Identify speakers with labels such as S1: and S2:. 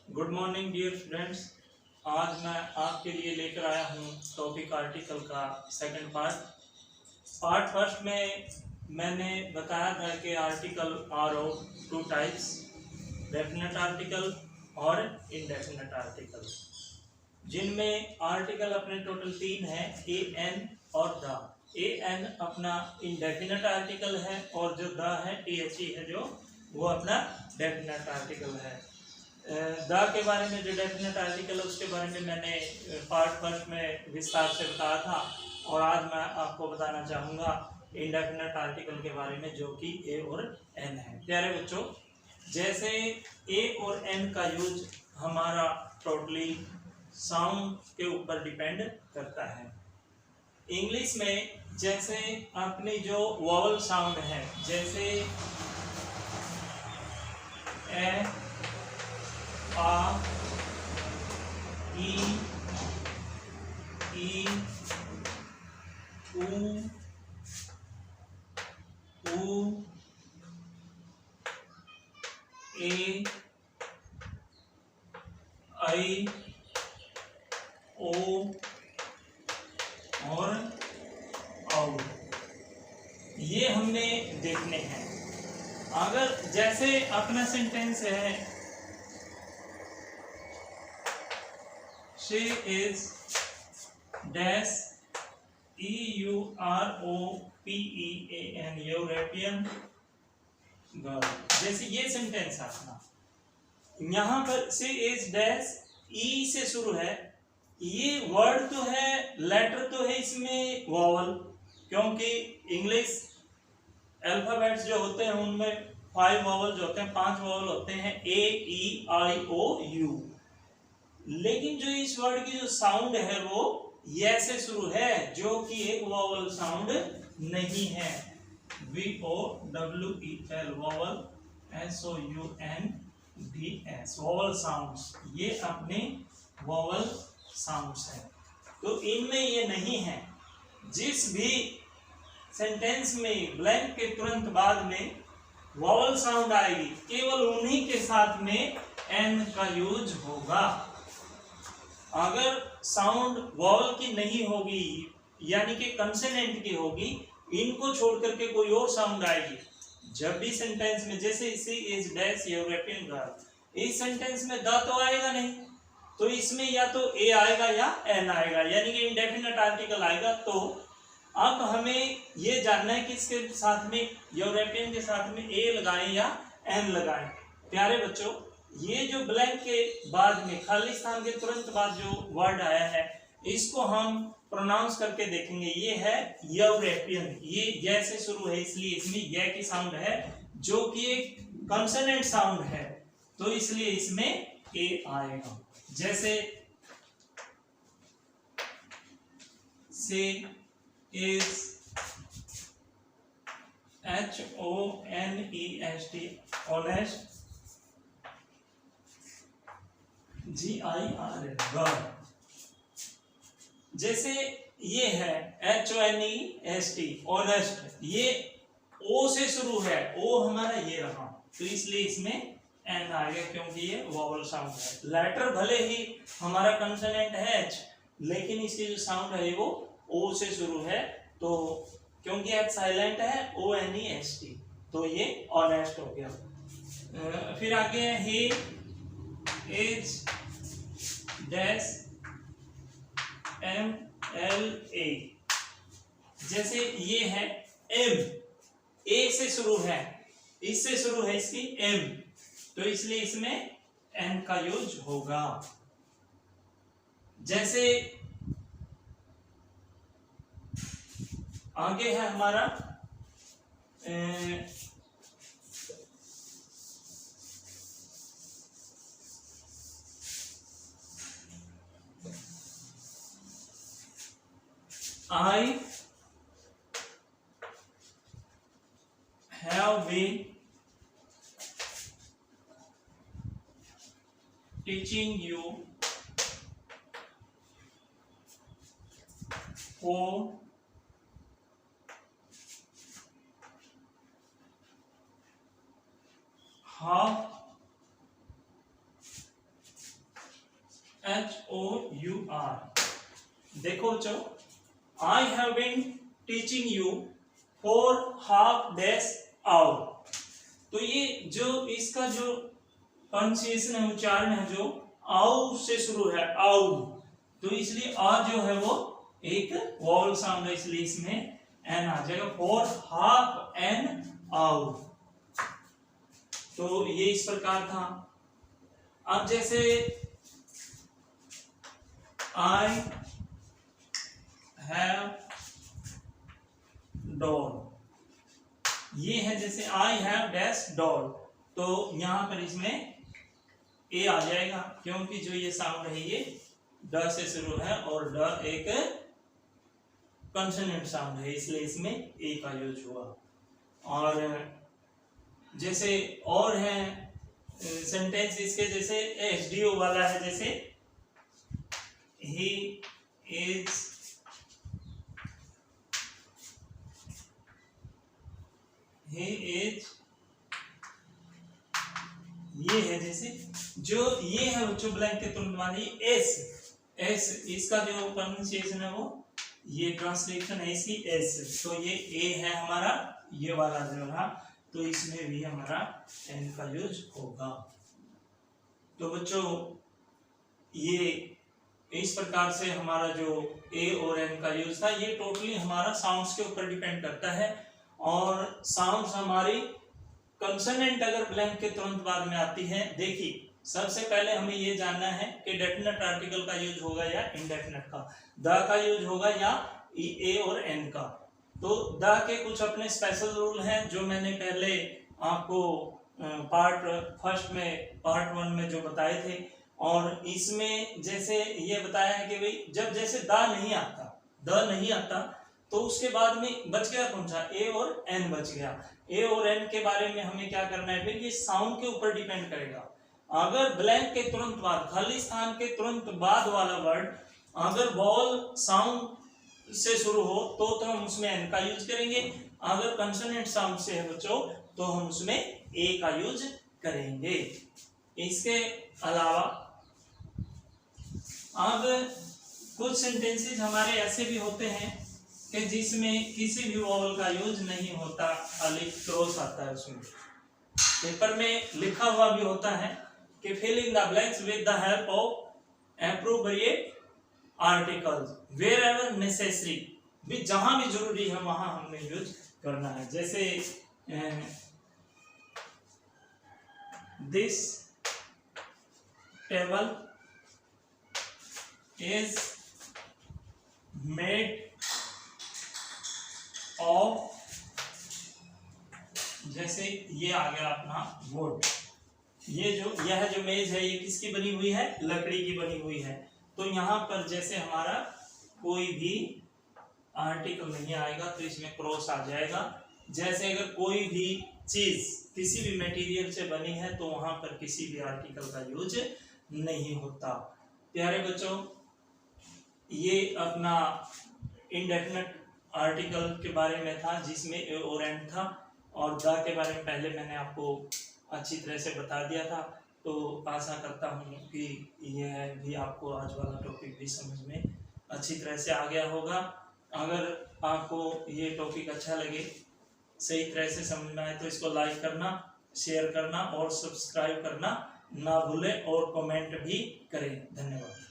S1: Good morning dear students. आज मैं आपके लिए लेकर आया हूँ टॉपिक आर्टिकल का सेकंड पार्ट फर्स्ट में मैंने बताया था कि article are of two types, definite article और इनडेफिनेट आर्टिकल, जिनमें आर्टिकल अपने टोटल तीन है, ए एन और द। ए एन अपना इनडेफिनेट आर्टिकल है और जो द है टी एच ई है, जो वो अपना डेफिनेट आर्टिकल है। द के बारे में, जो डेफिनेट आर्टिकल है उसके बारे में मैंने पार्ट फर्स्ट में विस्तार से बताया था, और आज मैं आपको बताना चाहूँगा इंडेफिनेट आर्टिकल के बारे में, जो कि ए और एन है। प्यारे बच्चों, जैसे ए और एन का यूज हमारा टोटली साउंड के ऊपर डिपेंड करता है। इंग्लिश में जैसे अपनी जो वॉवल साउंड है, जैसे ए, आ, ई, ऊ, ए, आई, ओ और औ, ये हमने देखने हैं। अगर जैसे अपना सेंटेंस है, she is dash European European girl, जैसे ये सेंटेंस अपना, यहाँ पर she is dash ई से शुरू है। ये वर्ड तो है, लेटर तो है इसमें वॉवल, क्योंकि इंग्लिश अल्फाबेट्स जो होते हैं उनमें 5 वॉवल जो होते हैं, 5 वॉवल होते हैं, ए, ई, आई, ओ, यू। लेकिन जो इस वर्ड की जो साउंड है वो ये से शुरू है, जो कि एक वॉवल साउंड नहीं है। VOWEL vowel, SOUNDS vowel sounds, ये अपने वॉवल साउंड्स है। तो इनमें ये नहीं है। जिस भी सेंटेंस में ब्लैंक के तुरंत बाद में वॉवल साउंड आएगी, केवल उन्हीं के साथ में एन का यूज होगा। अगर साउंड वॉवल की नहीं होगी, यानी कि कंसोनेंट की होगी, इनको छोड़ करके कोई और साउंड आएगी जब भी सेंटेंस में, जैसे she is dash European girl, इस सेंटेंस में द तो आएगा नहीं, तो इसमें या तो ए आएगा या एन आएगा, यानी कि इंडेफिनेट आर्टिकल आएगा। तो अब हमें ये जानना है कि इसके साथ में, यूरोपियन के साथ में ए लगाएं या एन लगाएं। प्यारे बच्चों, ये जो ब्लैंक के बाद में, खाली स्थान के तुरंत बाद जो वर्ड आया है, इसको हम प्रोनाउंस करके देखेंगे। ये है यूरोपियन, ये ये से शुरू है, इसलिए इसमें ये की साउंड है, जो कि एक कंसोनेंट साउंड है, तो इसलिए इसमें ए आएगा। जैसे से is HONEST, honest, GIRL girl. जैसे ये है HONEST ऑनेस्ट, ये ओ से शुरू है, ओ हमारा ये रहा, तो इसलिए इसमें एन आ गया, क्योंकि ये वॉवल साउंड है। लेटर भले ही हमारा कंसोनेंट है एच, लेकिन इसकी जो साउंड है वो ओ से शुरू है, तो क्योंकि एच साइलेंट है, ONEST, तो ये ऑनेस्ट हो गया। फिर आगे है ही इज डैश MLA, जैसे ये है एम, ए से शुरू है, इससे शुरू है इसकी एम, तो इसलिए इसमें एन का यूज होगा। जैसे आगे है हमारा I have been teaching you for half HOUR। देखो बच्चों, I have been teaching you for half days hour। तो ये जो इसका जो प्रोनाउंसिएशन है, उच्चारण है, जो आउ से शुरू है, आउ, तो इसलिए आ जो है वो एक वॉवल साउंड है, इसलिए इसमें एन आ जाएगा। फॉर हाफ एन आउ। तो ये इस प्रकार था। अब जैसे आई हैव डॉल, ये है जैसे आई हैव डैश डॉल, तो यहां पर इसमें ए आ जाएगा, क्योंकि जो ये साउंड है ये ड से शुरू है और ड एक कंसोनेंट साउंड है, इसलिए इसमें ए का यूज हुआ। और जैसे और है सेंटेंस इसके, जैसे एचडीओ वाला है, जैसे ही इज, ये है जैसे जो ये है बच्चों ब्लैंक के तुरंत बाद एस, इसका जो प्रोनाउंसिएशन है वो ये ट्रांसलेशन है इसकी एस, तो ये ए है हमारा, ये वाला जो रहा, तो इसमें भी हमारा एन का यूज होगा। तो बच्चों ये इस प्रकार से हमारा जो ए और एन का यूज था, ये टोटली हमारा साउंड्स के ऊपर डिपेंड करता है। और साउंड्स हमारी कंसोनेंट अगर ब्लैंक के तुरंत बाद में आती है, देखिए सबसे पहले हमें ये जानना है कि डेफिनेट आर्टिकल का यूज होगा या इनडेफिनेट का, द का यूज होगा या ए और एन का। तो द के कुछ अपने स्पेशल रूल हैं जो मैंने पहले आपको पार्ट फर्स्ट में, पार्ट 1 में जो बताए थे। और इसमें जैसे ये बताया है कि भाई जब जैसे द नहीं आता तो उसके बाद में बच गया कौन सा, ए और एन बच गया। ए और एन के बारे में हमें क्या करना है, फिर ये साउंड के ऊपर डिपेंड करेगा। अगर ब्लैंक के तुरंत बाद, खाली स्थान के तुरंत बाद वाला वर्ड अगर वॉवल साउंड से शुरू हो तो हम उसमें एन का यूज करेंगे। अगर कंसोनेंट साउंड से है बच्चों तो हम उसमें ए का यूज करेंगे। इसके अलावा अब कुछ सेंटेंसेस हमारे ऐसे भी होते हैं कि जिसमें किसी भी वॉवल का यूज नहीं होता, खाली क्रॉस आता है उसमें। पेपर में लिखा हुआ भी होता है कि fill in the blanks with the help of appropriate articles wherever necessary, भी जहां भी जरूरी है वहां हमने यूज करना है। जैसे this table is made of, जैसे ये आ गया अपना वुड, यह जो मेज है ये किसकी बनी हुई है, लकड़ी की बनी हुई है। तो यहाँ पर जैसे हमारा कोई भी आर्टिकल नहीं आएगा तो इसमें क्रॉस आ जाएगा। जैसे अगर कोई भी चीज किसी भी मटेरियल से बनी है तो वहां पर किसी भी आर्टिकल का यूज नहीं होता। प्यारे बच्चों, ये अपना इनडेफिनेट आर्टिकल के बारे में था जिसमें ए और एन था, और द के बारे में पहले मैंने आपको अच्छी तरह से बता दिया था। तो आशा करता हूँ कि यह भी आपको आज वाला टॉपिक भी समझ में अच्छी तरह से आ गया होगा। अगर आपको ये टॉपिक अच्छा लगे, सही तरह से समझ में आए, तो इसको लाइक करना, शेयर करना और सब्सक्राइब करना ना भूलें, और कमेंट भी करें। धन्यवाद।